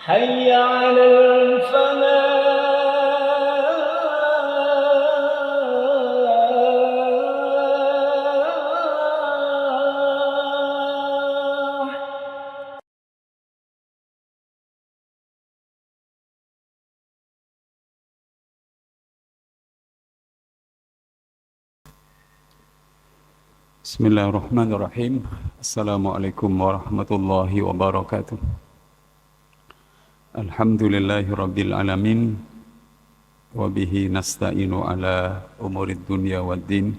حي على الفلاح. Bismillahirrahmanirrahim. Assalamualaikum warahmatullahi wabarakatuh. Alhamdulillahi rabbil alamin. Wabihi nasta'inu ala umurid dunya waddin.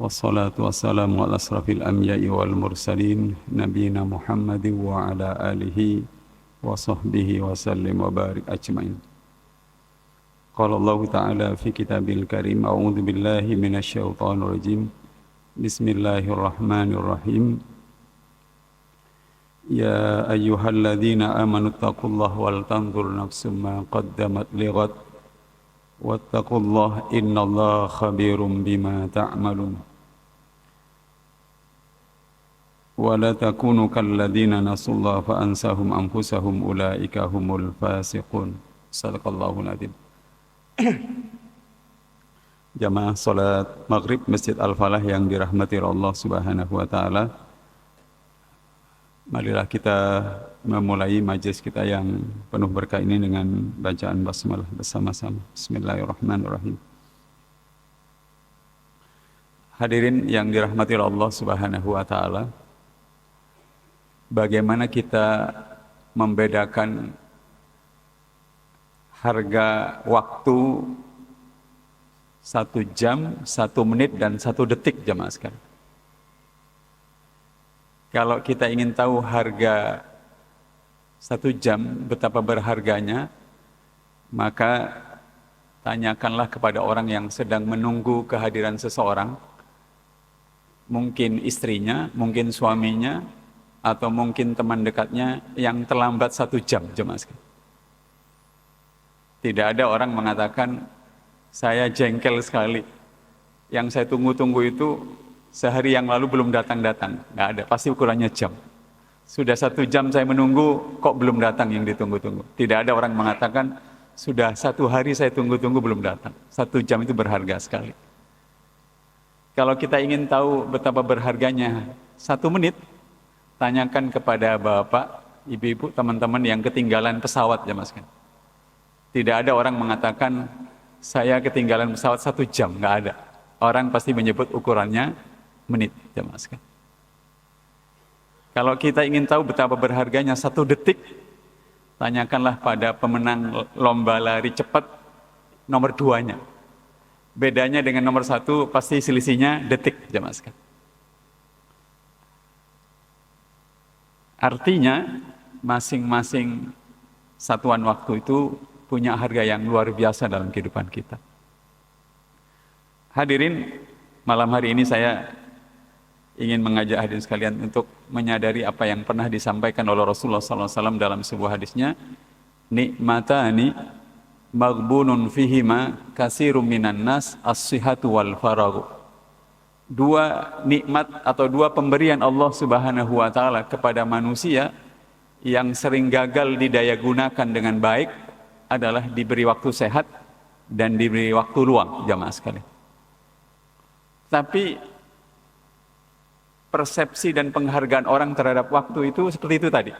Wassalatu wassalamu ala asrafil anbiya'i wal mursalin. Nabiyina Muhammadin wa ala alihi wa sahbihi wa sallim wa barik ajmain. Qala Allah ta'ala fi kitabil karim. A'udhu billahi minasyaitonir rajim. Bismillahirrahmanirrahim. Ya ayyuhalladzina amanu taqullaha wal tanzur nafsum ma qaddamat lighad wattaqullaha innallaha khabirum bima ta'malun. Wa la takunu kalladzina nasullaha fa ansahum anfusahum ulaika humul fasiqun. Shadaqallahul adzim. Jamaah salat maghrib Masjid Al-Falah yang dirahmati Allah Subhanahu wa taala. Marilah kita memulai majelis kita yang penuh berkah ini dengan bacaan basmalah bersama-sama. Bismillahirrahmanirrahim. Hadirin yang dirahmati Allah Subhanahu wa taala. Bagaimana kita membedakan harga waktu 1 jam, 1 menit, dan 1 detik jemaah sekalian. Kalau kita ingin tahu harga 1 jam, betapa berharganya, maka tanyakanlah kepada orang yang sedang menunggu kehadiran seseorang, mungkin istrinya, mungkin suaminya, atau mungkin teman dekatnya yang terlambat 1 jam jemaah sekalian. Tidak ada orang mengatakan, saya jengkel sekali. Yang saya tunggu-tunggu itu sehari yang lalu belum datang-datang. Nggak ada, pasti ukurannya jam. Sudah 1 jam saya menunggu, kok belum datang yang ditunggu-tunggu. Tidak ada orang mengatakan, sudah 1 hari saya tunggu-tunggu belum datang. 1 jam itu berharga sekali. Kalau kita ingin tahu betapa berharganya 1 menit, tanyakan kepada bapak, ibu-ibu, teman-teman yang ketinggalan pesawat jemaah sekalian. Tidak ada orang mengatakan, saya ketinggalan pesawat 1 jam, nggak ada. Orang pasti menyebut ukurannya menit, jemaah sekalian. Kalau kita ingin tahu betapa berharganya 1 detik, tanyakanlah pada pemenang lomba lari cepat nomor 2-nya. Bedanya dengan nomor 1 pasti selisihnya detik, jemaah sekalian. Artinya masing-masing satuan waktu itu punya harga yang luar biasa dalam kehidupan kita. Hadirin, malam hari ini saya ingin mengajak hadirin sekalian untuk menyadari apa yang pernah disampaikan oleh Rasulullah SAW dalam sebuah hadisnya. Nikmatani maghbunun fihima katsirum minan nas as-sihhatu wal faragh. 2 nikmat atau 2 pemberian Allah Subhanahu wa taala kepada manusia yang sering gagal didaya gunakan dengan baik adalah diberi waktu sehat dan diberi waktu luang, jamaah sekalian. Tapi persepsi dan penghargaan orang terhadap waktu itu seperti itu tadi.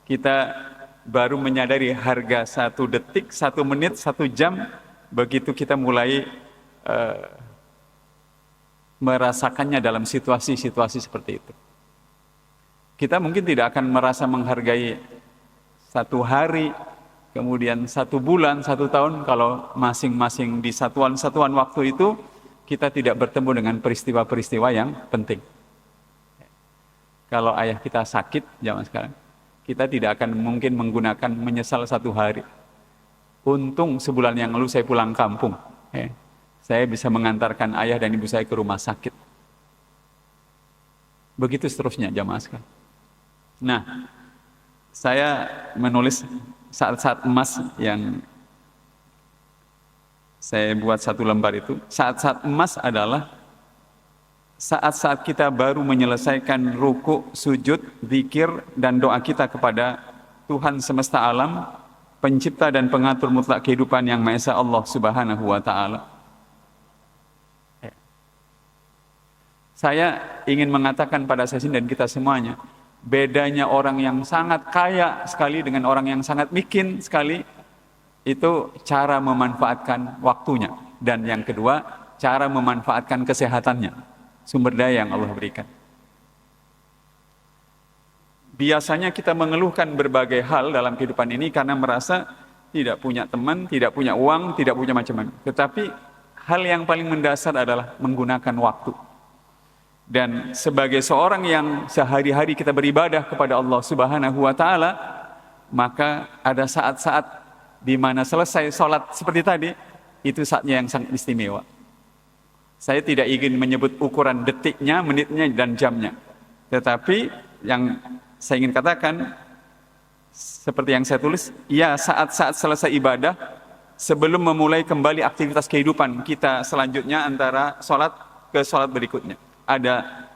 Kita baru menyadari harga 1 detik, 1 menit, 1 jam, begitu kita mulai merasakannya dalam situasi-situasi seperti itu. Kita mungkin tidak akan merasa menghargai 1 hari, kemudian 1 bulan, 1 tahun, kalau masing-masing di satuan-satuan waktu itu kita tidak bertemu dengan peristiwa-peristiwa yang penting. Kalau ayah kita sakit zaman sekarang, kita tidak akan mungkin menggunakan menyesal 1 hari. Untung sebulan yang lalu saya pulang kampung, saya bisa mengantarkan ayah dan ibu saya ke rumah sakit. Begitu seterusnya jamaah sekalian. Nah, saya menulis saat-saat emas yang saya buat 1 lembar itu. Saat-saat emas adalah saat-saat kita baru menyelesaikan ruku, sujud, zikir, dan doa kita kepada Tuhan semesta alam, pencipta dan pengatur mutlak kehidupan yang Maha Esa, Allah Subhanahu wa taala. Saya ingin mengatakan pada sesi dan kita semuanya, bedanya orang yang sangat kaya sekali dengan orang yang sangat miskin sekali, itu cara memanfaatkan waktunya. Dan yang kedua, cara memanfaatkan kesehatannya, sumber daya yang Allah berikan. Biasanya kita mengeluhkan berbagai hal dalam kehidupan ini karena merasa tidak punya teman, tidak punya uang, tidak punya macam-macam. Tetapi hal yang paling mendasar adalah menggunakan waktu. Dan sebagai seorang yang sehari-hari kita beribadah kepada Allah Subhanahu wa taala, maka ada saat-saat di mana selesai sholat seperti tadi, itu saatnya yang sangat istimewa. Saya tidak ingin menyebut ukuran detiknya, menitnya, dan jamnya. Tetapi yang saya ingin katakan, seperti yang saya tulis, ya saat-saat selesai ibadah, sebelum memulai kembali aktivitas kehidupan kita selanjutnya antara sholat ke sholat berikutnya. Ada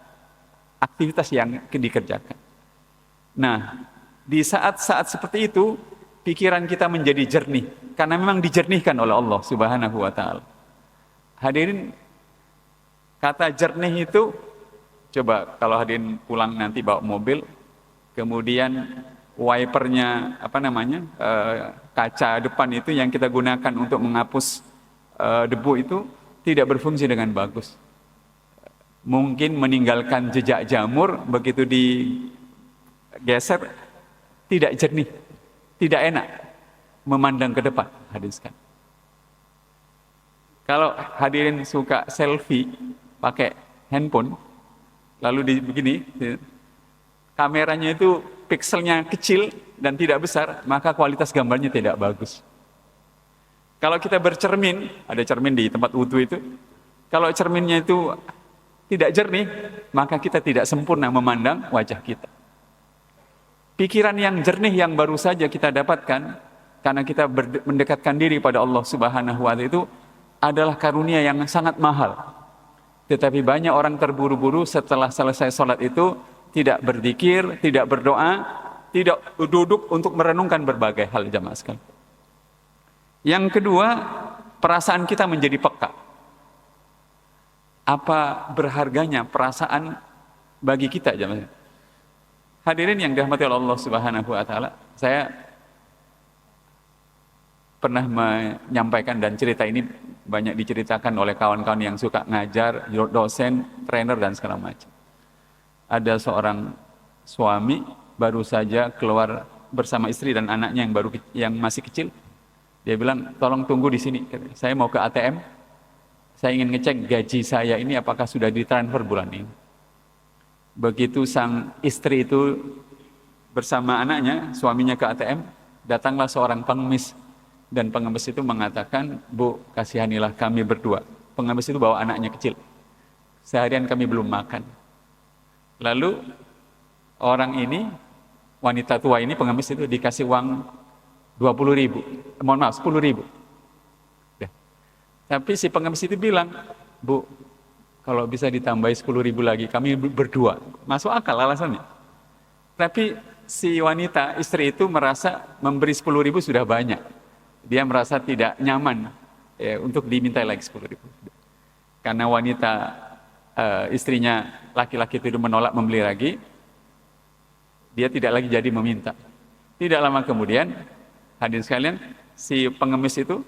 aktivitas yang dikerjakan. Nah, di saat-saat seperti itu, pikiran kita menjadi jernih. Karena memang dijernihkan oleh Allah Subhanahu wa ta'ala. Hadirin, kata jernih itu, coba kalau hadirin pulang nanti bawa mobil, kemudian wipernya, kaca depan itu yang kita gunakan untuk menghapus debu itu tidak berfungsi dengan bagus. Mungkin meninggalkan jejak jamur, begitu digeser, tidak jernih, tidak enak memandang ke depan. Hadirin sekalian, kalau hadirin suka selfie pakai handphone, lalu begini, kameranya itu pikselnya kecil dan tidak besar, maka kualitas gambarnya tidak bagus. Kalau kita bercermin, ada cermin di tempat wudhu itu, kalau cerminnya itu tidak jernih, maka kita tidak sempurna memandang wajah kita. Pikiran yang jernih yang baru saja kita dapatkan karena kita mendekatkan diri pada Allah Subhanahu wa taala itu adalah karunia yang sangat mahal. Tetapi banyak orang terburu-buru setelah selesai sholat itu tidak berzikir, tidak berdoa, tidak duduk untuk merenungkan berbagai hal, jamaah sekalian. Yang kedua, perasaan kita menjadi peka. Apa berharganya perasaan bagi kita, jemaah? Hadirin yang dirahmati Allah Subhanahu wa taala, saya pernah menyampaikan dan cerita ini banyak diceritakan oleh kawan-kawan yang suka ngajar, dosen, trainer dan segala macam. Ada seorang suami baru saja keluar bersama istri dan anaknya yang masih kecil. Dia bilang, "Tolong tunggu di sini. Saya mau ke ATM. Saya ingin ngecek gaji saya ini apakah sudah ditransfer bulan ini." Begitu sang istri itu bersama anaknya, suaminya ke ATM, datanglah seorang pengemis. Dan pengemis itu mengatakan, "Bu, kasihanilah kami berdua." Pengemis itu bawa anaknya kecil. "Seharian kami belum makan." Lalu orang ini, wanita tua ini, pengemis itu dikasih uang 20.000. Mohon maaf, 10.000. Tapi si pengemis itu bilang, "Bu, kalau bisa ditambahi 10.000 lagi, kami berdua." Masuk akal alasannya. Tapi si wanita, istri itu merasa memberi 10.000 sudah banyak. Dia merasa tidak nyaman untuk diminta lagi 10.000. Karena wanita, istrinya laki-laki itu menolak membeli lagi, dia tidak lagi jadi meminta. Tidak lama kemudian, hadirin sekalian, si pengemis itu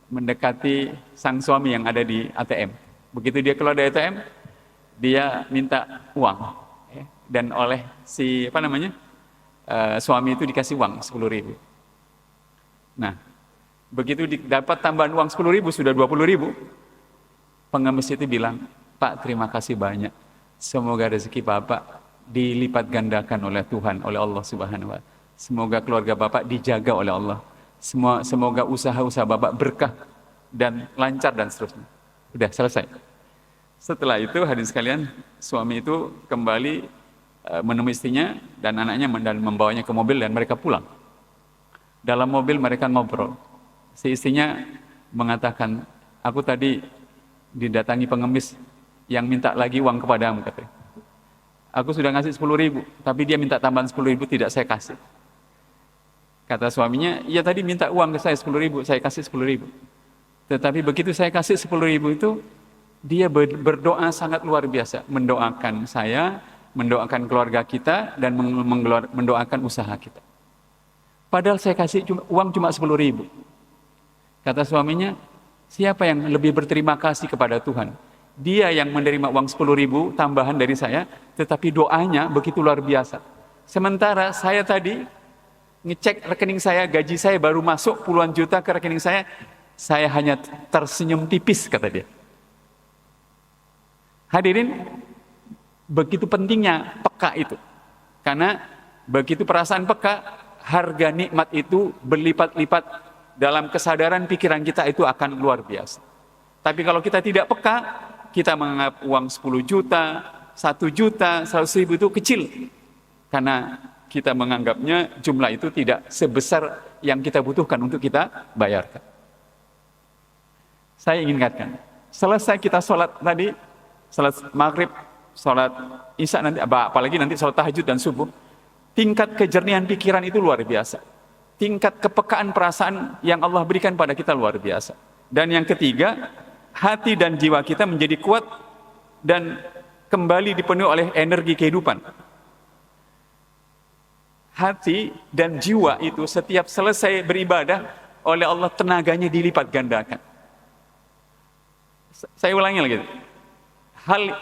mendekati sang suami yang ada di ATM. Begitu dia keluar dari ATM, dia minta uang, dan oleh si suami itu dikasih uang 10.000. Nah, begitu dapat tambahan uang 10.000 sudah 20.000, pengemis itu bilang, "Pak, terima kasih banyak. Semoga rezeki Bapak dilipat gandakan oleh Tuhan, oleh Allah Subhanahu wa taala. Semoga keluarga Bapak dijaga oleh Allah. Semoga usaha-usaha Bapak berkah dan lancar dan seterusnya." Udah selesai. Setelah itu, hadirin sekalian, suami itu kembali menemui istrinya dan anaknya dan membawanya ke mobil dan mereka pulang. Dalam mobil mereka ngobrol. Si istrinya mengatakan, "Aku tadi didatangi pengemis yang minta lagi uang kepadamu," katanya. "Aku sudah ngasih 10.000, tapi dia minta tambahan 10.000 tidak saya kasih. Kata suaminya, ya tadi minta uang ke saya 10.000, saya kasih 10.000. Tetapi begitu saya kasih 10.000 itu, dia berdoa sangat luar biasa, mendoakan saya, mendoakan keluarga kita, dan mendoakan usaha kita. Padahal saya kasih uang cuma 10.000. Kata suaminya, siapa yang lebih berterima kasih kepada Tuhan? Dia yang menerima uang 10.000 tambahan dari saya, tetapi doanya begitu luar biasa. Sementara saya tadi ngecek rekening saya, gaji saya baru masuk puluhan juta ke rekening saya hanya tersenyum tipis, kata dia. Hadirin, begitu pentingnya peka itu. Karena begitu perasaan peka, harga nikmat itu berlipat-lipat dalam kesadaran pikiran kita itu akan luar biasa. Tapi kalau kita tidak peka, kita menganggap uang 10 juta, 1 juta, 100.000 itu kecil. Karena kita menganggapnya jumlah itu tidak sebesar yang kita butuhkan untuk kita bayarkan. Saya ingin ingatkan, selesai kita sholat tadi, sholat maghrib, sholat isya nanti, apalagi nanti sholat tahajud dan subuh, tingkat kejernihan pikiran itu luar biasa. Tingkat kepekaan perasaan yang Allah berikan pada kita luar biasa. Dan yang ketiga, hati dan jiwa kita menjadi kuat dan kembali dipenuhi oleh energi kehidupan. Hati dan jiwa itu setiap selesai beribadah, oleh Allah tenaganya dilipat gandakan. Saya ulangi lagi. Hal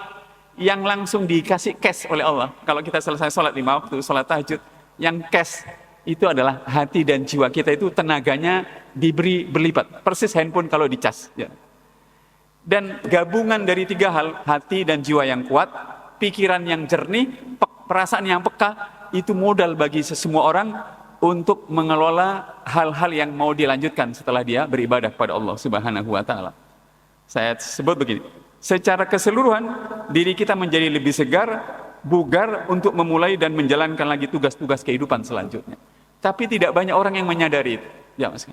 yang langsung dikasih cash oleh Allah, kalau kita selesai sholat 5 waktu, sholat tahajud, yang cash itu adalah hati dan jiwa kita itu tenaganya diberi berlipat. Persis handphone kalau dicas. Ya. Dan gabungan dari 3 hal, hati dan jiwa yang kuat, pikiran yang jernih, perasaan yang peka, itu modal bagi semua orang untuk mengelola hal-hal yang mau dilanjutkan setelah dia beribadah kepada Allah Subhanahu wa Ta'ala. Saya sebut begini, secara keseluruhan diri kita menjadi lebih segar, bugar untuk memulai dan menjalankan lagi tugas-tugas kehidupan selanjutnya. Tapi tidak banyak orang yang menyadari itu. Ya, Mas.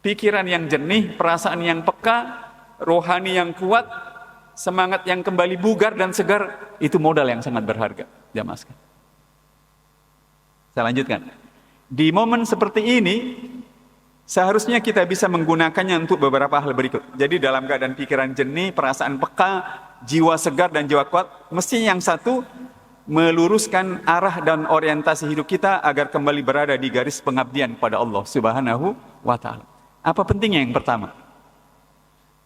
Pikiran yang jernih, perasaan yang peka, rohani yang kuat, semangat yang kembali bugar dan segar, itu modal yang sangat berharga. Ya, Mas. Saya lanjutkan. Di momen seperti ini, seharusnya kita bisa menggunakannya untuk beberapa hal berikut. Jadi dalam keadaan pikiran jernih, perasaan peka, jiwa segar dan jiwa kuat, mesti yang satu, meluruskan arah dan orientasi hidup kita agar kembali berada di garis pengabdian pada Allah Subhanahu wa Ta'ala. Apa pentingnya yang pertama?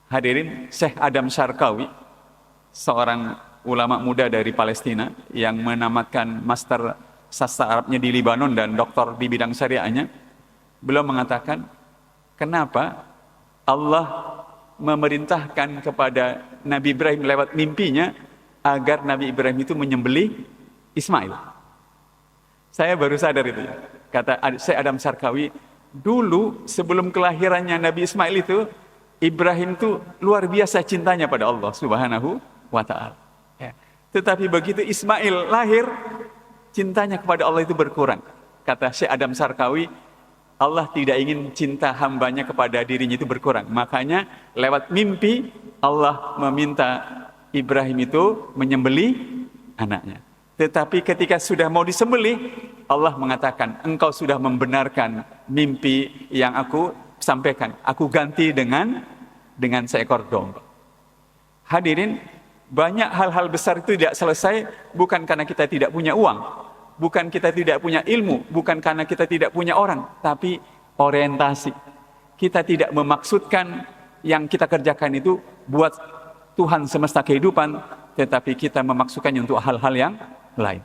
Hadirin, Syekh Adam Syarqawi, seorang ulama muda dari Palestina yang menamatkan master sastra Arabnya di Libanon dan doktor di bidang syariahnya, beliau mengatakan, kenapa Allah memerintahkan kepada Nabi Ibrahim lewat mimpinya agar Nabi Ibrahim itu menyembelih Ismail. Saya baru sadar itu. Kata Syekh Adam Syarqawi, dulu sebelum kelahirannya Nabi Ismail itu, Ibrahim itu luar biasa cintanya pada Allah Subhanahu wa Ta'ala. Ya. Tetapi begitu Ismail lahir, cintanya kepada Allah itu berkurang. Kata Syekh Adam Syarqawi, Allah tidak ingin cinta hambanya kepada dirinya itu berkurang. Makanya lewat mimpi Allah meminta Ibrahim itu menyembelih anaknya. Tetapi ketika sudah mau disembelih, Allah mengatakan, engkau sudah membenarkan mimpi yang aku sampaikan. Aku ganti dengan seekor domba. Hadirin, banyak hal-hal besar itu tidak selesai bukan karena kita tidak punya uang, bukan kita tidak punya ilmu, bukan karena kita tidak punya orang, tapi orientasi. Kita tidak memaksudkan yang kita kerjakan itu buat Tuhan semesta kehidupan, tetapi kita memaksudkannya untuk hal-hal yang lain.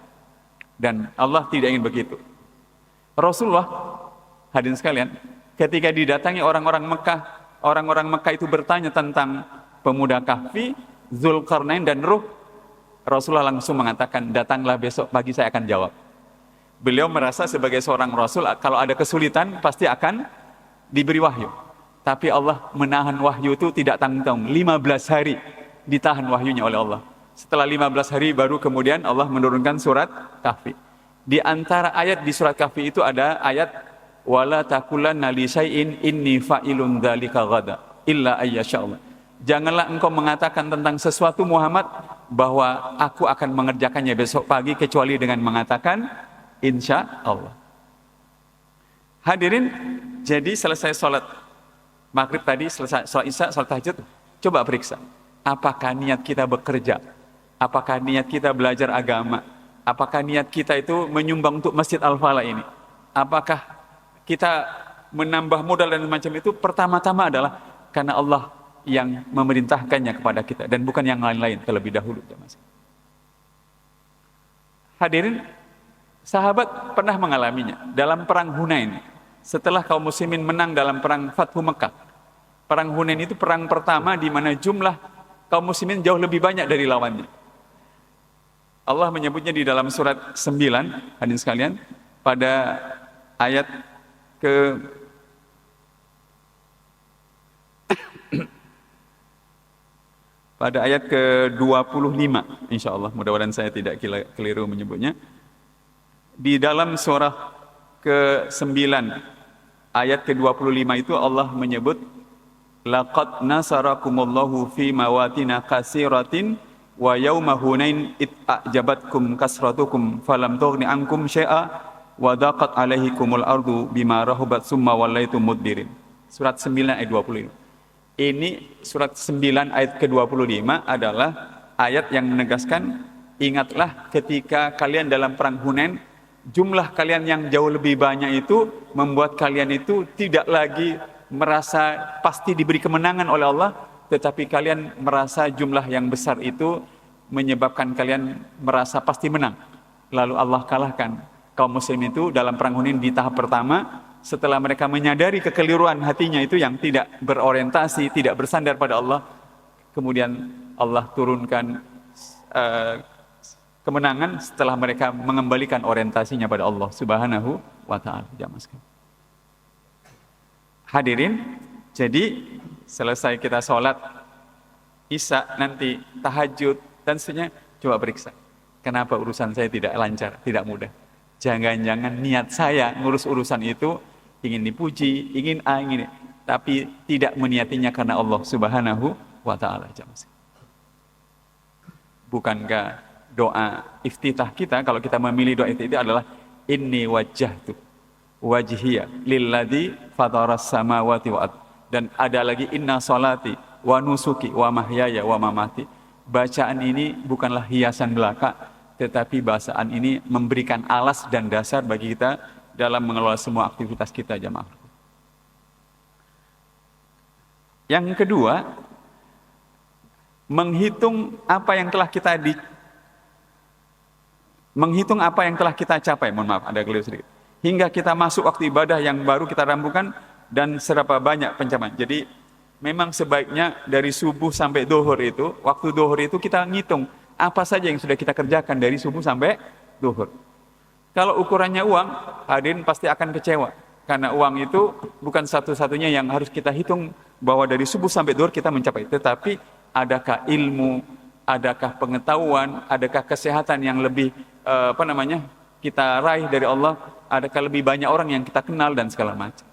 Dan Allah tidak ingin begitu. Rasulullah, hadirin sekalian, ketika didatangi orang-orang Mekah itu bertanya tentang pemuda Kahfi, Zulkarnain dan Ruh, Rasulullah langsung mengatakan, datanglah besok pagi saya akan jawab. Beliau merasa sebagai seorang Rasul, kalau ada kesulitan pasti akan diberi wahyu. Tapi Allah menahan wahyu itu tidak tanggung-tanggung. 15 hari ditahan wahyunya oleh Allah. Setelah 15 hari baru kemudian Allah menurunkan surat Kahfi. Di antara ayat di surat Kahfi itu ada ayat wala taqulanna li syai'in inni fa'ilun dzalika ghada illa ayyashallah. Janganlah engkau mengatakan tentang sesuatu Muhammad bahwa aku akan mengerjakannya besok pagi kecuali dengan mengatakan insya Allah. Hadirin, jadi selesai sholat maghrib tadi, selesai sholat isya, sholat tahajud, coba periksa. Apakah niat kita bekerja? Apakah niat kita belajar agama? Apakah niat kita itu menyumbang untuk Masjid Al-Falah ini? Apakah kita menambah modal dan macam itu? Pertama-tama adalah karena Allah yang memerintahkannya kepada kita dan bukan yang lain-lain terlebih dahulu. Hadirin, sahabat pernah mengalaminya dalam perang Hunain. Setelah kaum muslimin menang dalam perang Fathu Mekah. Perang Hunain itu perang pertama di mana jumlah kaum muslimin jauh lebih banyak dari lawannya. Allah menyebutnya di dalam surat 9, hadirin sekalian, pada ayat ke pada ayat ke-25, insyaallah, mudah-mudahan saya tidak keliru menyebutnya. Di dalam surah ke-9 ayat ke-25 itu Allah menyebut laqad nasarakumullahu fi mawatina katsiratin wa yauma hunain id a'jabatkum kasratukum falam tughni ankum syai'a wa daqat alaihikumul ardu bima rahabat summa wallaitum mudbirin. Surat 9 ayat 25. Ini surat 9 ayat ke-25 adalah ayat yang menegaskan, ingatlah ketika kalian dalam perang Hunain, jumlah kalian yang jauh lebih banyak itu membuat kalian itu tidak lagi merasa pasti diberi kemenangan oleh Allah, tetapi kalian merasa jumlah yang besar itu menyebabkan kalian merasa pasti menang. Lalu Allah kalahkan kaum muslim itu dalam perang Hunain di tahap pertama. Setelah mereka menyadari kekeliruan hatinya itu yang tidak berorientasi, tidak bersandar pada Allah, kemudian Allah turunkan kemenangan setelah mereka mengembalikan orientasinya pada Allah Subhanahu wa ta'ala. Hadirin, jadi selesai kita sholat isya, nanti tahajud dan seterusnya, coba periksa. Kenapa urusan saya tidak lancar, tidak mudah? Jangan-jangan niat saya ngurus urusan itu ingin dipuji, ingin ingin, tapi tidak meniatinya karena Allah Subhanahu wa ta'ala. Bukankah doa iftitah kita, kalau kita memilih doa itu adalah inni wajjahtu wajhiya lilladzi fataras samawati wa dan ada lagi inna salati wa nusuki wa mahyaya wa mamati. Bacaan ini bukanlah hiasan belaka, tetapi bacaan ini memberikan alas dan dasar bagi kita dalam mengelola semua aktivitas kita, jamaah. Yang kedua, menghitung apa yang telah kita capai. Mohon maaf, ada keliru sedikit. Hingga kita masuk waktu ibadah yang baru kita rambukan dan seberapa banyak pencapaian. Jadi memang sebaiknya dari subuh sampai duhur itu, waktu duhur itu kita ngitung apa saja yang sudah kita kerjakan dari subuh sampai duhur. Kalau ukurannya uang, hadirin pasti akan kecewa. Karena uang itu bukan satu-satunya yang harus kita hitung bahwa dari subuh sampai duhur kita mencapai. Tetapi adakah ilmu, adakah pengetahuan, adakah kesehatan yang lebih kita raih dari Allah, adakah lebih banyak orang yang kita kenal dan segala macam.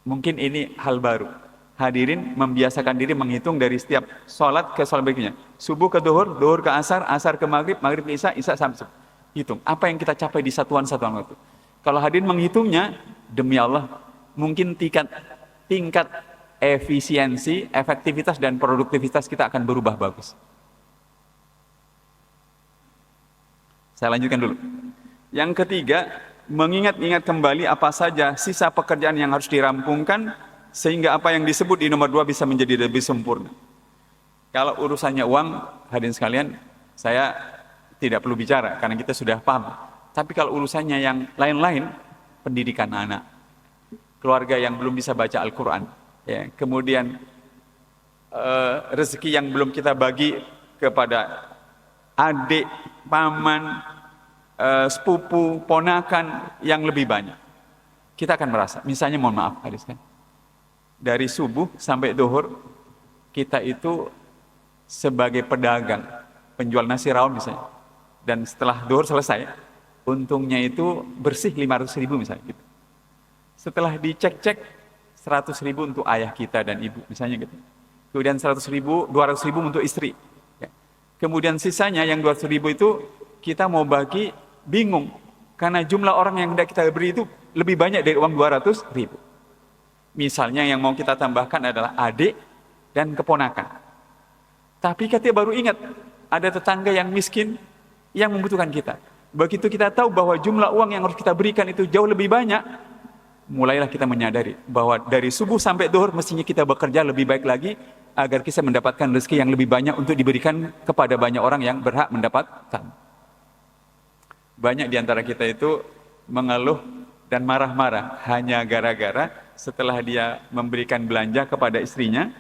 Mungkin ini hal baru. Hadirin membiasakan diri menghitung dari setiap sholat ke sholat berikutnya. Subuh ke duhur, duhur ke asar, asar ke maghrib, maghrib ke isya, isya sampai subuh. Hitung apa yang kita capai di satuan-satuan waktu. Kalau hadirin menghitungnya, demi Allah, mungkin tingkat efisiensi, efektivitas dan produktivitas kita akan berubah bagus. Saya lanjutkan dulu. Yang ketiga, mengingat-ingat kembali apa saja sisa pekerjaan yang harus dirampungkan sehingga apa yang disebut di nomor 2 bisa menjadi lebih sempurna. Kalau urusannya uang, hadirin sekalian, saya tidak perlu bicara karena kita sudah paham. Tapi kalau urusannya yang lain-lain, pendidikan anak, keluarga yang belum bisa baca Al-Quran, ya, kemudian rezeki yang belum kita bagi kepada adik, paman, sepupu, ponakan yang lebih banyak, kita akan merasa, misalnya mohon maaf, hadirin sekalian, dari subuh sampai duhur kita itu sebagai pedagang penjual nasi rawon misalnya, dan setelah duhur selesai untungnya itu bersih 500.000 misalnya gitu. Setelah dicek-cek 100.000 untuk ayah kita dan ibu misalnya gitu, kemudian 100.000, 200.000 untuk istri ya. Kemudian sisanya yang 200.000 itu kita mau bagi bingung Karena jumlah orang yang hendak kita beri itu lebih banyak dari uang 200.000. Misalnya yang mau kita tambahkan adalah adik dan keponakan. Tapi kita baru ingat, ada tetangga yang miskin yang membutuhkan kita. Begitu kita tahu bahwa jumlah uang yang harus kita berikan itu jauh lebih banyak, mulailah kita menyadari bahwa dari subuh sampai zuhur mestinya kita bekerja lebih baik lagi agar kita mendapatkan rezeki yang lebih banyak untuk diberikan kepada banyak orang yang berhak mendapatkan. Banyak di antara kita itu mengeluh dan marah-marah hanya gara-gara setelah dia memberikan belanja kepada istrinya,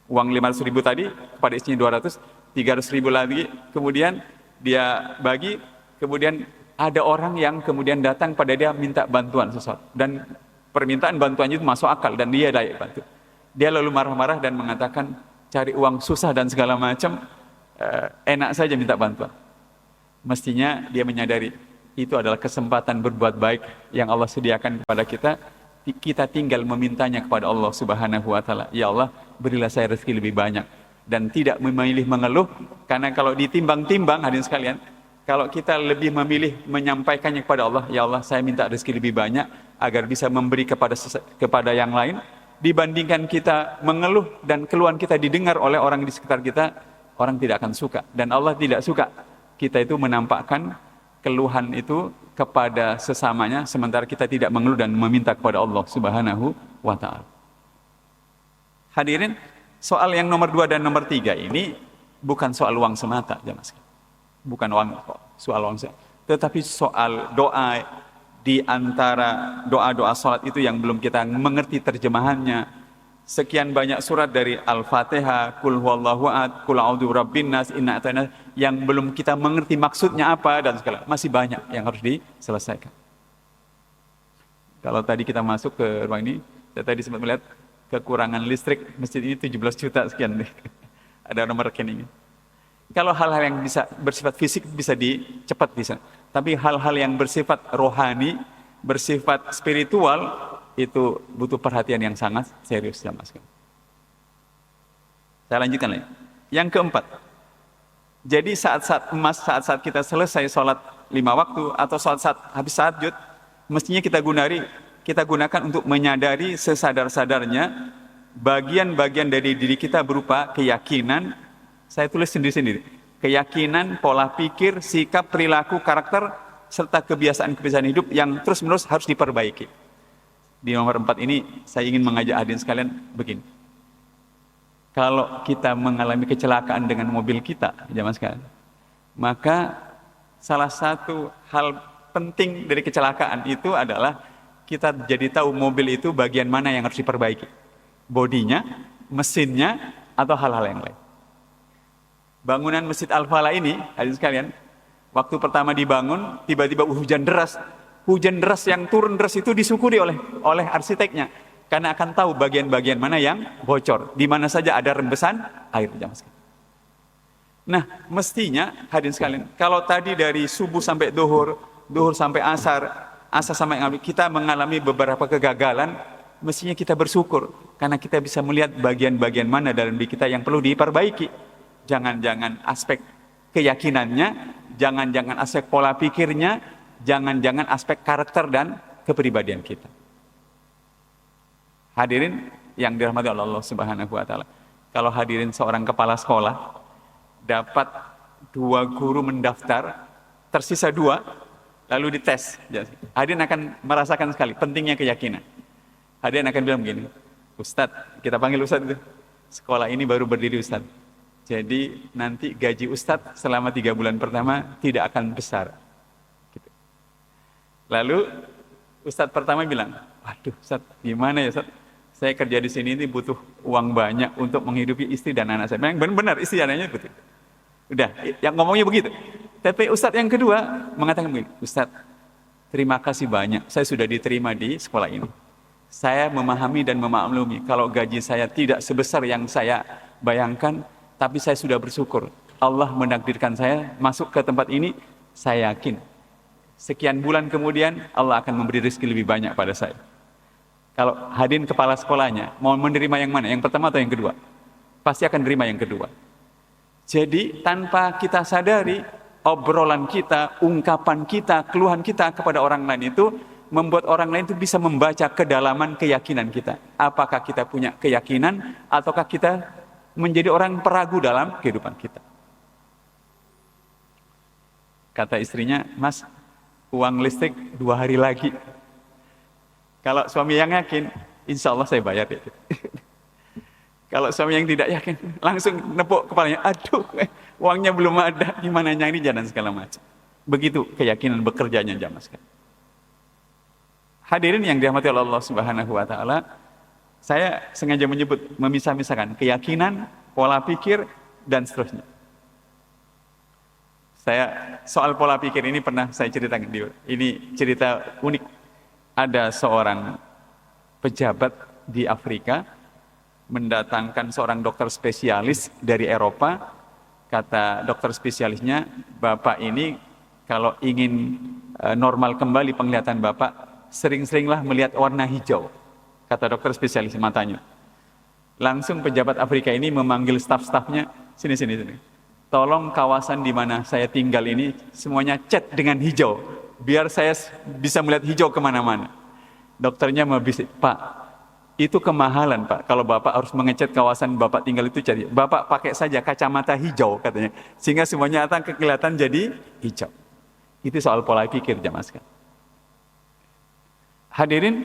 uang 500.000 tadi, kepada istrinya 200, 300.000 lagi, kemudian dia bagi, kemudian ada orang yang kemudian datang pada dia minta bantuan sesuatu, dan permintaan bantuannya itu masuk akal dan dia layak bantu. Dia lalu marah-marah dan mengatakan cari uang susah dan segala macam, enak saja minta bantuan. Mestinya dia menyadari itu adalah kesempatan berbuat baik yang Allah sediakan kepada kita. Kita tinggal memintanya kepada Allah Subhanahu wa taala. Ya Allah, berilah saya rezeki lebih banyak, dan tidak memilih mengeluh. Karena kalau ditimbang-timbang, hadirin sekalian, kalau kita lebih memilih menyampaikannya kepada Allah, ya Allah, saya minta rezeki lebih banyak agar bisa memberi kepada yang lain, dibandingkan kita mengeluh dan keluhan kita didengar oleh orang di sekitar kita, orang tidak akan suka. Dan Allah tidak suka kita itu menampakkan keluhan itu kepada sesamanya, sementara kita tidak mengeluh dan meminta kepada Allah Subhanahu wa ta'ala. Hadirin, soal yang nomor 2 dan nomor 3 ini bukan soal uang semata, jemaah sekalian. Bukan soal uang semata, tetapi soal doa. Di antara doa-doa salat itu yang belum kita mengerti terjemahannya. Sekian banyak surat dari Al-Fatihah, Qul huwallahu ahad, Qul a'udzu birabbin nas, inna a'tainaka, yang belum kita mengerti maksudnya apa dan segala. Masih banyak yang harus diselesaikan. Kalau tadi kita masuk ke ruang ini, saya tadi sempat melihat kekurangan listrik masjid ini 17 juta sekian deh. Ada nomor rekeningnya. Kalau hal-hal yang bisa bersifat fisik bisa cepat bisa. Tapi hal-hal yang bersifat rohani, bersifat spiritual, itu butuh perhatian yang sangat serius, jemaah sekalian. Saya lanjutkan lagi. Yang keempat, jadi saat-saat emas, saat-saat kita selesai sholat 5 waktu atau saat-saat habis tahajud, mestinya kita gunakan untuk menyadari sesadar-sadarnya bagian-bagian dari diri kita berupa keyakinan. Saya tulis sendiri-sendiri. Keyakinan, pola pikir, sikap, perilaku, karakter, serta kebiasaan-kebiasaan hidup yang terus-menerus harus diperbaiki. Di nomor 4 ini, saya ingin mengajak hadirin sekalian begini. Kalau kita mengalami kecelakaan dengan mobil kita, jemaah sekalian, maka salah satu hal penting dari kecelakaan itu adalah kita jadi tahu mobil itu bagian mana yang harus diperbaiki. Bodinya, mesinnya, atau hal-hal yang lain. Bangunan Masjid Al-Falah ini, hadirin sekalian, waktu pertama dibangun, tiba-tiba hujan deras. Hujan deras yang turun deras itu disyukuri oleh arsiteknya, karena akan tahu bagian-bagian mana yang bocor, di mana saja ada rembesan air. Nah, mestinya hadirin sekalian, kalau tadi dari subuh sampai zuhur, zuhur sampai asar, asar sampai maghrib, kita mengalami beberapa kegagalan, mestinya kita bersyukur karena kita bisa melihat bagian-bagian mana dalam diri kita yang perlu diperbaiki. Jangan-jangan aspek keyakinannya, jangan-jangan aspek pola pikirnya, jangan-jangan aspek karakter dan kepribadian kita. Hadirin yang dirahmati Allah Subhanahu wa taala. Kalau hadirin seorang kepala sekolah dapat 2 guru mendaftar, tersisa 2, lalu dites. Hadirin akan merasakan sekali pentingnya keyakinan. Hadirin akan bilang begini, Ustadz, kita panggil Ustadz itu, sekolah ini baru berdiri Ustadz. Jadi nanti gaji Ustadz selama 3 bulan pertama tidak akan besar. Gitu. Lalu Ustadz pertama bilang, waduh Ustadz, gimana ya Ustadz? Saya kerja di sini ini butuh uang banyak untuk menghidupi istri dan anak saya. Memang benar istri dan anaknya betul. Udah, yang ngomongnya begitu. Tapi Ustadz yang kedua mengatakan begini, Ustadz, terima kasih banyak, saya sudah diterima di sekolah ini. Saya memahami dan memaklumi kalau gaji saya tidak sebesar yang saya bayangkan, tapi saya sudah bersyukur. Allah menakdirkan saya masuk ke tempat ini, saya yakin. Sekian bulan kemudian, Allah akan memberi rezeki lebih banyak pada saya. Kalau hadirin kepala sekolahnya, mau menerima yang mana? Yang pertama atau yang kedua? Pasti akan menerima yang kedua. Jadi, tanpa kita sadari, obrolan kita, ungkapan kita, keluhan kita kepada orang lain itu membuat orang lain itu bisa membaca kedalaman keyakinan kita. Apakah kita punya keyakinan ataukah kita menjadi orang peragu dalam kehidupan kita. Kata istrinya, "Mas, uang listrik 2 hari lagi." Kalau suami yang yakin, insya Allah saya bayar ya. Kalau suami yang tidak yakin, langsung nepuk kepalanya, "Aduh, uangnya belum ada, gimana nyari dan segala macam." Begitu keyakinan bekerjanya jamaah sekalian. Hadirin yang dirahmati Allah Subhanahu wa taala, saya sengaja menyebut memisah-misahkan keyakinan, pola pikir dan seterusnya. Saya soal pola pikir ini pernah saya ceritakan di ini cerita unik. Ada seorang pejabat di Afrika mendatangkan seorang dokter spesialis dari Eropa. Kata dokter spesialisnya, "Bapak ini kalau ingin normal kembali penglihatan Bapak, sering-seringlah melihat warna hijau." Kata dokter spesialis matanya. Langsung pejabat Afrika ini memanggil staf-stafnya, "Sini. Tolong kawasan di mana saya tinggal ini semuanya cat dengan hijau, biar saya bisa melihat hijau kemana-mana." Dokternya membisik, "Pak, itu kemahalan Pak, kalau Bapak harus mengecat kawasan Bapak tinggal itu cari. Bapak pakai saja kacamata hijau," katanya, "sehingga semuanya akan kelihatan jadi hijau." Itu soal pola pikir jamaah sekalian. Hadirin,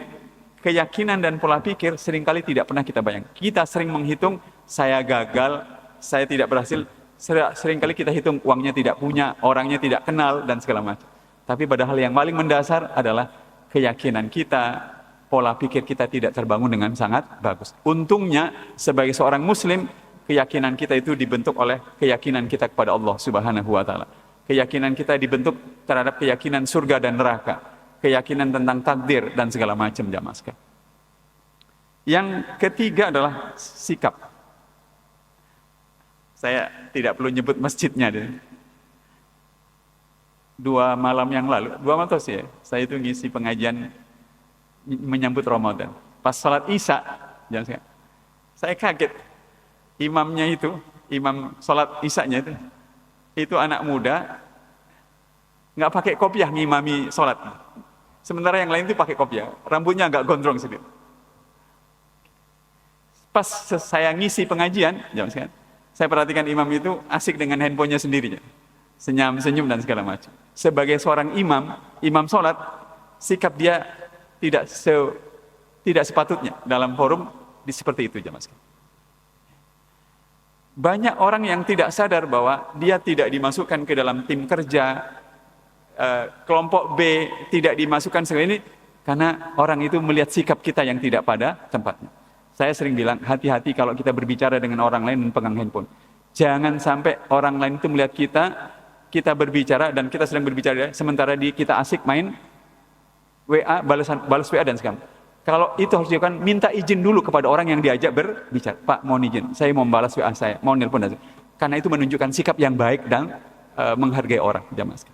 keyakinan dan pola pikir seringkali tidak pernah kita bayangkan. Kita sering menghitung, saya gagal, saya tidak berhasil. Seringkali kita hitung uangnya tidak punya, orangnya tidak kenal, dan segala macam. Tapi padahal yang paling mendasar adalah keyakinan kita, pola pikir kita tidak terbangun dengan sangat bagus. Untungnya sebagai seorang muslim, keyakinan kita itu dibentuk oleh keyakinan kita kepada Allah Subhanahu wa taala. Keyakinan kita dibentuk terhadap keyakinan surga dan neraka, keyakinan tentang takdir dan segala macam jamaah sekalian. Yang ketiga adalah sikap. Saya tidak perlu nyebut masjidnya. 2 malam yang lalu, 2 malam sih ya, saya itu ngisi pengajian menyambut Ramadan. Pas salat Isya, saya kaget. Imamnya itu, imam salat Isyanya itu anak muda, nggak pakai kopiah ngimami salat. Sementara yang lain itu pakai kopiah, rambutnya agak gondrong sedikit. Pas saya ngisi pengajian, saya perhatikan imam itu asik dengan handphonenya sendirinya, senyum dan segala macam. Sebagai seorang imam sholat, sikap dia tidak sepatutnya dalam forum seperti itu jamaah sekalian. Banyak orang yang tidak sadar bahwa dia tidak dimasukkan ke dalam tim kerja, kelompok B tidak dimasukkan segala ini karena orang itu melihat sikap kita yang tidak pada tempatnya. Saya sering bilang, hati-hati kalau kita berbicara dengan orang lain dan pegang handphone. Jangan sampai orang lain itu melihat kita berbicara dan kita sedang berbicara, sementara kita asik main WA, balas WA dan segala. Kalau itu harus dilakukan, minta izin dulu kepada orang yang diajak berbicara. "Pak, mohon izin, saya mau balas WA saya, mau nelpon dan segala." Karena itu menunjukkan sikap yang baik dan menghargai orang. Jamaah.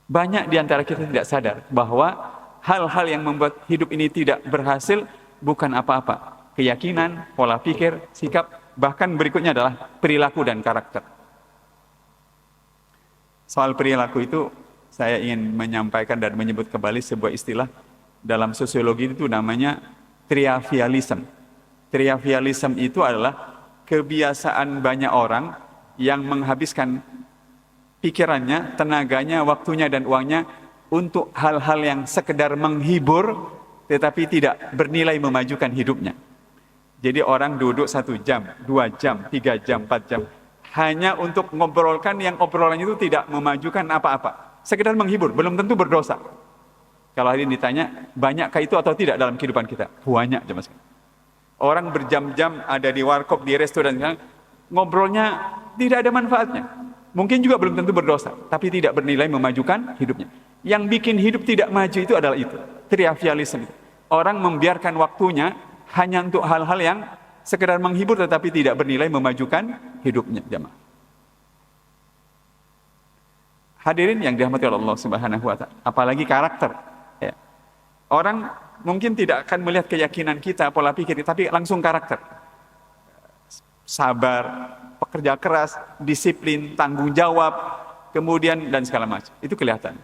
Banyak di antara kita tidak sadar bahwa hal-hal yang membuat hidup ini tidak berhasil bukan apa-apa. Keyakinan, pola pikir, sikap, bahkan berikutnya adalah perilaku dan karakter. Soal perilaku itu, saya ingin menyampaikan dan menyebut kembali sebuah istilah dalam sosiologi itu namanya trivialism. Trivialism itu adalah kebiasaan banyak orang yang menghabiskan pikirannya, tenaganya, waktunya, dan uangnya untuk hal-hal yang sekedar menghibur, tetapi tidak bernilai memajukan hidupnya. Jadi orang duduk 1 jam, 2 jam, 3 jam, 4 jam, hanya untuk ngobrolkan yang obrolannya itu tidak memajukan apa-apa. Sekedar menghibur, belum tentu berdosa. Kalau hari ini ditanya, banyakkah itu atau tidak dalam kehidupan kita? Banyak, jemaah sekalian. Orang berjam-jam ada di warkop, di restoran, ngobrolnya tidak ada manfaatnya. Mungkin juga belum tentu berdosa, tapi tidak bernilai memajukan hidupnya. Yang bikin hidup tidak maju itu adalah itu, trivialisme. Orang membiarkan waktunya hanya untuk hal-hal yang sekedar menghibur tetapi tidak bernilai memajukan hidupnya, jemaah. Hadirin yang dirahmati Allah Subhanahu wa taala, apalagi karakter. Ya. Orang mungkin tidak akan melihat keyakinan kita, pola pikir, tapi langsung karakter. Sabar, pekerja keras, disiplin, tanggung jawab, kemudian dan segala macam. Itu kelihatan.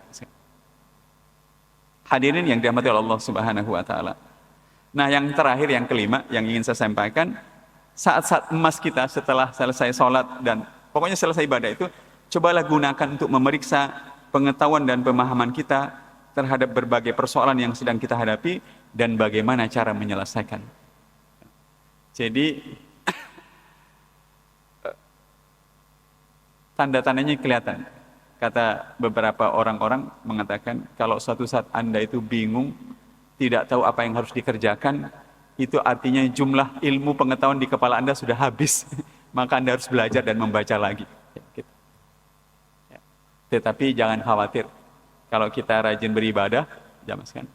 Hadirin yang dirahmati oleh Allah Subhanahu wa taala. Nah, yang terakhir, yang kelima yang ingin saya sampaikan, saat-saat emas kita setelah selesai sholat dan pokoknya selesai ibadah itu, cobalah gunakan untuk memeriksa pengetahuan dan pemahaman kita terhadap berbagai persoalan yang sedang kita hadapi dan bagaimana cara menyelesaikan. Jadi tanda-tandanya kelihatan. Kata beberapa orang-orang mengatakan, kalau suatu saat Anda itu bingung, tidak tahu apa yang harus dikerjakan, itu artinya jumlah ilmu pengetahuan di kepala Anda sudah habis. Maka Anda harus belajar dan membaca lagi. Gitu. Tetapi jangan khawatir. Kalau kita rajin beribadah,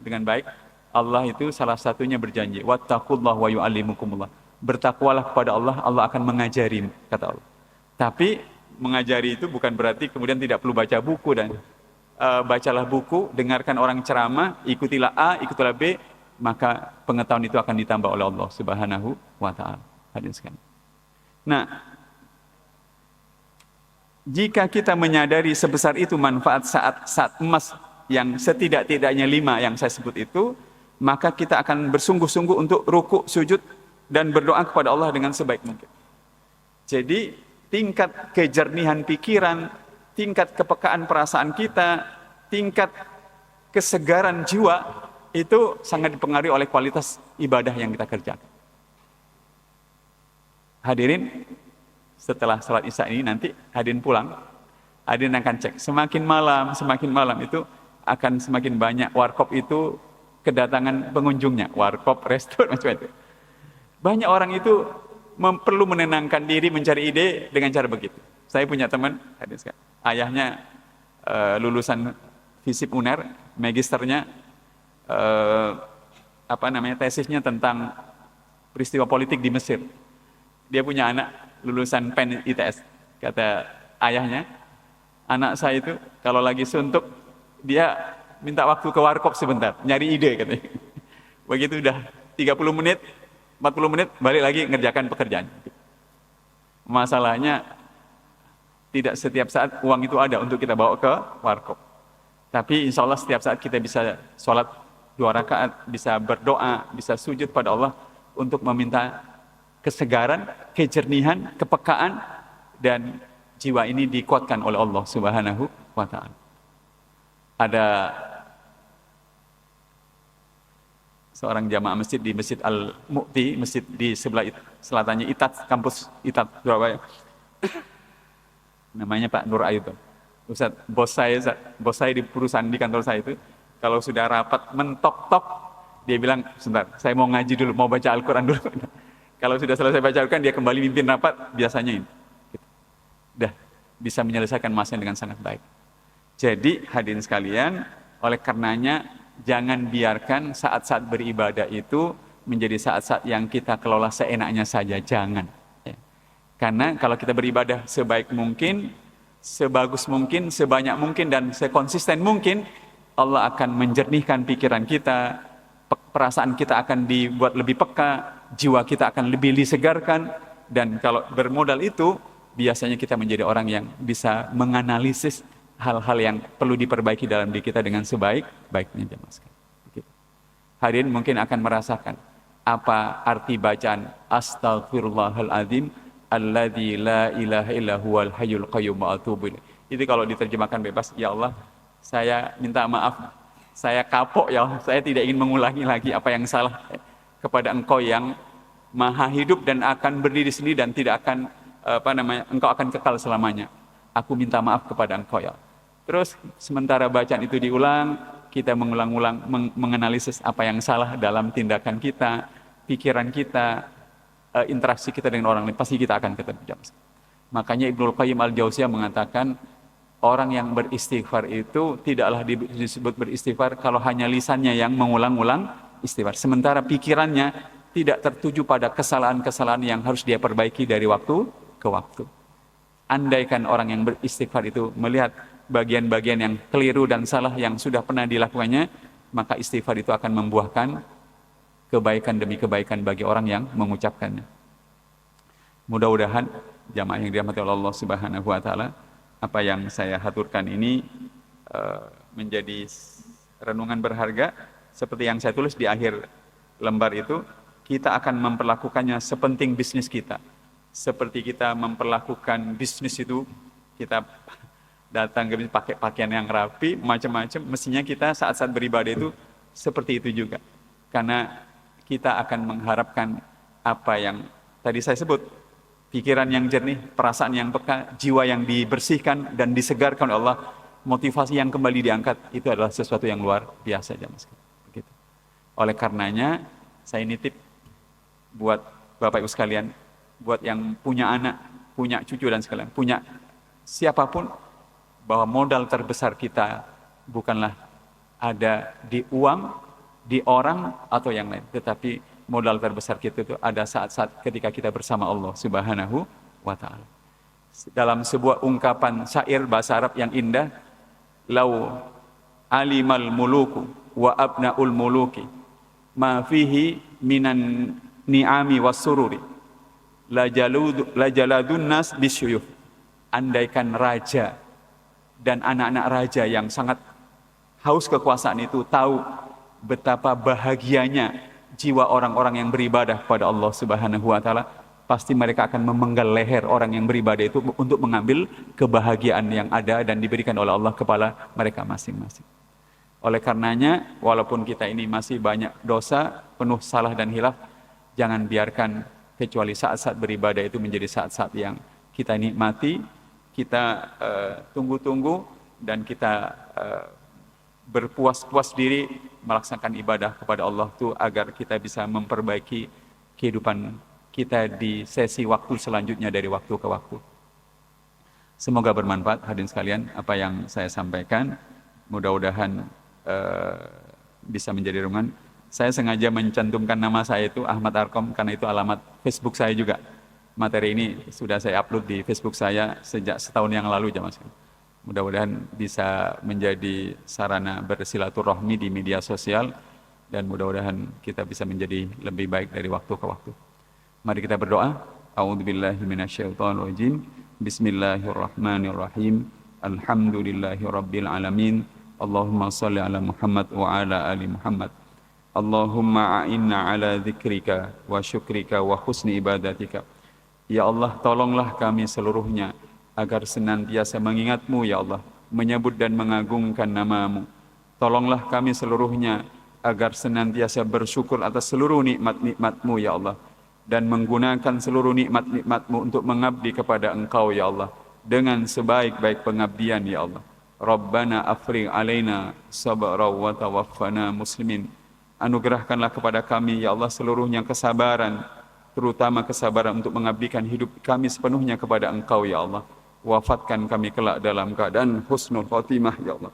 dengan baik, Allah itu salah satunya berjanji, wattaqullah wa yu'allimukumullah. Bertakwalah kepada Allah, Allah akan mengajari, kata Allah. Tapi mengajari itu bukan berarti kemudian tidak perlu baca buku dan bacalah buku, dengarkan orang ceramah, ikutilah A, ikutilah B, maka pengetahuan itu akan ditambah oleh Allah Subhanahu wa taala. Hadirin sekalian. Nah, jika kita menyadari sebesar itu manfaat saat emas yang setidak-tidaknya 5 yang saya sebut itu, maka kita akan bersungguh-sungguh untuk ruku, sujud dan berdoa kepada Allah dengan sebaik mungkin. Jadi tingkat kejernihan pikiran, tingkat kepekaan perasaan kita, tingkat kesegaran jiwa itu sangat dipengaruhi oleh kualitas ibadah yang kita kerjakan. Hadirin, setelah salat Isya ini nanti hadirin pulang, hadirin akan cek semakin malam itu akan semakin banyak warkop itu kedatangan pengunjungnya, warkop, restoran macam itu. Banyak orang itu perlu menenangkan diri, mencari ide dengan cara begitu. Saya punya teman, ayahnya lulusan FISIP UNER, magisternya tesisnya tentang peristiwa politik di Mesir. Dia punya anak lulusan PEN ITS. Kata ayahnya, anak saya itu kalau lagi suntuk, dia minta waktu ke warkop sebentar, nyari ide katanya. Begitu udah 30 menit, 40 menit, balik lagi ngerjakan pekerjaan. Masalahnya, tidak setiap saat uang itu ada untuk kita bawa ke warkop. Tapi insya Allah setiap saat kita bisa sholat 2 rakaat, bisa berdoa, bisa sujud pada Allah untuk meminta kesegaran, kejernihan, kepekaan, dan jiwa ini dikuatkan oleh Allah Subhanahu wa ta'ala. Ada seorang jamaah masjid di Masjid Al-Mu'ti, masjid di sebelah selatannya ITAT, kampus ITAT Surabaya. Namanya Pak Nur Ayu. Ustaz, bos saya di perusahaan di kantor saya itu, kalau sudah rapat mentok-tok, dia bilang, sebentar, saya mau ngaji dulu, mau baca Al-Quran dulu. Kalau sudah selesai baca Al-Quran, dia kembali mimpin rapat, biasanya ini. Udah bisa menyelesaikan masanya dengan sangat baik. Jadi hadirin sekalian, oleh karenanya jangan biarkan saat-saat beribadah itu menjadi saat-saat yang kita kelola seenaknya saja, jangan. Karena kalau kita beribadah sebaik mungkin, sebagus mungkin, sebanyak mungkin, dan sekonsisten mungkin, Allah akan menjernihkan pikiran kita, perasaan kita akan dibuat lebih peka, jiwa kita akan lebih disegarkan, dan kalau bermodal itu, biasanya kita menjadi orang yang bisa menganalisis hal-hal yang perlu diperbaiki dalam diri kita dengan sebaik-baiknya. Hadirin mungkin akan merasakan apa arti bacaan Astaghfirullahaladzim alladzi la ilaha illa huwal hayyul qayyum wa atubu ilaih. Itu kalau diterjemahkan bebas, ya Allah, saya minta maaf, saya kapok ya Allah, saya tidak ingin mengulangi lagi apa yang salah kepada Engkau yang maha hidup dan akan berdiri sendiri dan tidak akan Engkau akan kekal selamanya. Aku minta maaf kepada Engkau ya. Terus sementara bacaan itu diulang, kita mengulang-ulang menganalisis apa yang salah dalam tindakan kita, pikiran kita, interaksi kita dengan orang lain, pasti kita akan ketemu. Makanya Ibnul Qayyim Al-Jauziyah mengatakan, orang yang beristighfar itu tidaklah disebut beristighfar kalau hanya lisannya yang mengulang-ulang istighfar. Sementara pikirannya tidak tertuju pada kesalahan-kesalahan yang harus dia perbaiki dari waktu ke waktu. Andaikan orang yang beristighfar itu melihat bagian-bagian yang keliru dan salah yang sudah pernah dilakukannya, maka istighfar itu akan membuahkan kebaikan demi kebaikan bagi orang yang mengucapkannya. Mudah-mudahan jamaah yang dirahmati oleh Allah Subhanahu wa taala, apa yang saya haturkan ini menjadi renungan berharga seperti yang saya tulis di akhir lembar itu. Kita akan memperlakukannya sepenting bisnis kita. Seperti kita memperlakukan bisnis itu, kita datang ke bisnis pakai pakaian yang rapi, macam-macam. Mestinya kita saat-saat beribadah itu seperti itu juga. Karena kita akan mengharapkan apa yang tadi saya sebut, pikiran yang jernih, perasaan yang peka, jiwa yang dibersihkan dan disegarkan oleh Allah, motivasi yang kembali diangkat, itu adalah sesuatu yang luar biasa. Begitu. Oleh karenanya, saya nitip buat Bapak Ibu sekalian, buat yang punya anak, punya cucu dan sekalian, punya siapapun, bahwa modal terbesar kita bukanlah ada di uang, di orang, atau yang lain. Tetapi modal terbesar kita itu ada saat-saat ketika kita bersama Allah Subhanahu wa Ta'ala. Dalam sebuah ungkapan syair bahasa Arab yang indah, lau alimal muluku wa abnaul muluki ma fihi minan ni'ami was sururi la jaladun nas bisyuyuf. Andaikan raja dan anak-anak raja yang sangat haus kekuasaan itu tahu betapa bahagianya jiwa orang-orang yang beribadah kepada Allah Subhanahu wa Ta'ala, pasti mereka akan memenggal leher orang yang beribadah itu untuk mengambil kebahagiaan yang ada dan diberikan oleh Allah kepada mereka masing-masing. Oleh karenanya, walaupun kita ini masih banyak dosa, penuh salah dan hilaf, jangan biarkan kecuali saat-saat beribadah itu menjadi saat-saat yang kita nikmati, kita tunggu-tunggu, dan kita berpuas-puas diri melaksanakan ibadah kepada Allah itu agar kita bisa memperbaiki kehidupan kita di sesi waktu selanjutnya dari waktu ke waktu. Semoga bermanfaat hadirin sekalian apa yang saya sampaikan. Mudah-mudahan bisa menjadi renungan. Saya sengaja mencantumkan nama saya itu Ahmad Arkom karena itu alamat Facebook saya juga. Materi ini sudah saya upload di Facebook saya sejak setahun yang lalu, jamaah sekalian. Mudah-mudahan bisa menjadi sarana bersilaturahmi di media sosial dan mudah-mudahan kita bisa menjadi lebih baik dari waktu ke waktu. Mari kita berdoa. A'udzubillahi minasyaitonirrajim. Bismillahirrahmanirrahim. Alhamdulillahirabbil alamin. Allahumma shalli ala Muhammad wa ala ali Muhammad. Allahumma a'inna ala dzikrika wa syukrika wa husni ibadatika. Ya Allah, tolonglah kami seluruhnya agar senantiasa mengingat-Mu ya Allah, menyebut dan mengagungkan nama-Mu. Tolonglah kami seluruhnya agar senantiasa bersyukur atas seluruh nikmat-nikmat-Mu ya Allah, dan menggunakan seluruh nikmat-nikmat-Mu untuk mengabdi kepada Engkau ya Allah, dengan sebaik-baik pengabdian ya Allah. Rabbana afrigh alaina sabra wa tawaffana muslimin. Anugerahkanlah kepada kami ya Allah seluruhnya kesabaran, terutama kesabaran untuk mengabdikan hidup kami sepenuhnya kepada Engkau ya Allah. Wafatkan kami kelak dalam keadaan husnul khatimah ya Allah.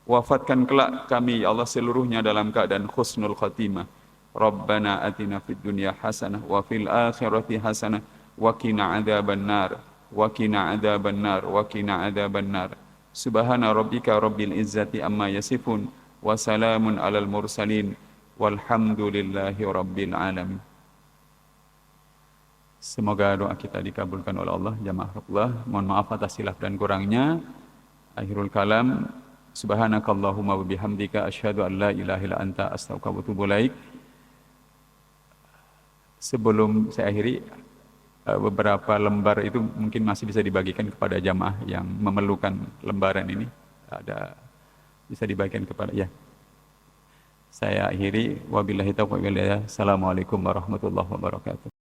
Wafatkan kelak kami ya Allah seluruhnya dalam keadaan husnul khatimah. Rabbana atina fid dunya hasanah wa fil akhirati hasanah wa qina adzabannar wa qina adzabannar wa qina adzabannar. Subhana rabbika rabbil izzati amma yasifun wa salamun alal mursalin walhamdulillahi rabbil alamin. Semoga doa kita dikabulkan oleh Allah, jamaah Allah. Mohon maaf atas silap dan kurangnya. Akhirul kalam. Subhanakallahumma wa bihamdika asyhadu an la ilaha illa anta astaghfiruka wa atubu ilaik. Sebelum saya akhiri, beberapa lembar itu mungkin masih bisa dibagikan kepada jamaah yang memerlukan lembaran ini. Ada bisa dibagikan kepada ya. Saya akhiri wabillahi taufiq wal hidayah. Assalamualaikum warahmatullahi wabarakatuh.